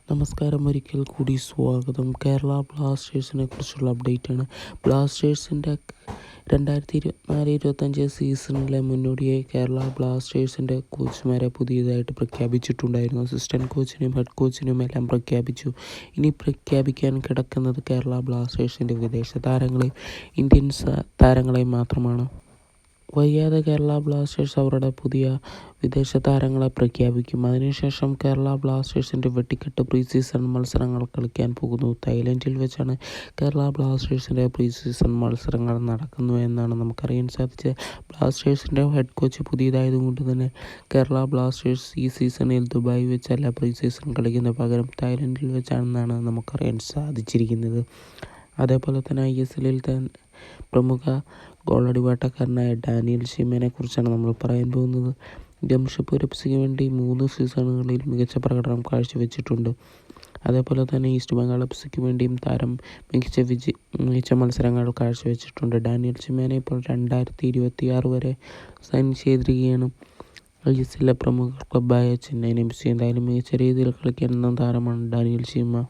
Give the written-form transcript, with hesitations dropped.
നമസ്കാരം, ഒരിക്കൽ കൂടി സ്വാഗതം. കേരള ബ്ലാസ്റ്റേഴ്സിനെ കുറിച്ചുള്ള അപ്ഡേറ്റാണ്. ബ്ലാസ്റ്റേഴ്സിൻ്റെ 2024-25 സീസണിലെ മുന്നോടിയായി കേരള ബ്ലാസ്റ്റേഴ്സിൻ്റെ കോച്ചുമാരെ പുതിയതായിട്ട് പ്രഖ്യാപിച്ചിട്ടുണ്ടായിരുന്നു. അസിസ്റ്റൻറ്റ് കോച്ചിനും ഹെഡ് കോച്ചിനും എല്ലാം പ്രഖ്യാപിച്ചു. ഇനി പ്രഖ്യാപിക്കാൻ കിടക്കുന്നത് കേരള ബ്ലാസ്റ്റേഴ്സിൻ്റെ വിദേശ താരങ്ങളെയും ഇന്ത്യൻ താരങ്ങളെയും മാത്രമാണ്. വൈകാതെ കേരള ബ്ലാസ്റ്റേഴ്സ് അവരുടെ പുതിയ വിദേശ താരങ്ങളെ പ്രഖ്യാപിക്കും. അതിനുശേഷം കേരള ബ്ലാസ്റ്റേഴ്സിൻ്റെ വെട്ടിക്കെട്ട് പ്രീ സീസൺ മത്സരങ്ങൾ കളിക്കാൻ പോകുന്നു. തായ്ലൻഡിൽ വെച്ചാണ് കേരള ബ്ലാസ്റ്റേഴ്സിൻ്റെ പ്രീ സീസൺ മത്സരങ്ങൾ നടക്കുന്നു എന്നാണ് നമുക്കറിയാൻ സാധിച്ചത്. ബ്ലാസ്റ്റേഴ്സിൻ്റെ ഹെഡ് കോച്ച് പുതിയതായതുകൊണ്ട് തന്നെ കേരള ബ്ലാസ്റ്റേഴ്സ് ഈ സീസണിൽ ദുബായ് വെച്ചല്ല പ്രീ സീസൺ കളിക്കുന്നത്, പകരം തായ്ലൻഡിൽ വെച്ചാണെന്നാണ് നമുക്കറിയാൻ സാധിച്ചിരിക്കുന്നത്. അതേപോലെ തന്നെ ISL തന്നെ പ്രമുഖ ഗോളടി വേട്ടക്കാരനായ ഡാനിയൽ ഷീമേനെ കുറിച്ചാണ് നമ്മൾ പറയാൻ പോകുന്നത്. ജംഷഡ്പൂർ എഫ്സിക്ക് വേണ്ടി 3 സീസണുകളിൽ മികച്ച പ്രകടനം കാഴ്ചവെച്ചിട്ടുണ്ട്. അതേപോലെ തന്നെ ഈസ്റ്റ് ബംഗാൾ എഫ്സിക്ക് വേണ്ടിയും താരം മികച്ച മത്സരങ്ങൾ കാഴ്ചവെച്ചിട്ടുണ്ട്. ഡാനിയൽ ഷീമേനെ ഇപ്പോൾ 2026 വരെ സൈൻ ചെയ്തിരിക്കുകയാണ്. ISL പ്രമുഖ ക്ലബ്ബായ ചെന്നൈയിൻ FC. എന്തായാലും മികച്ച രീതിയിൽ കളിക്കുന്ന താരമാണ് ഡാനിയൽ ഷീമ.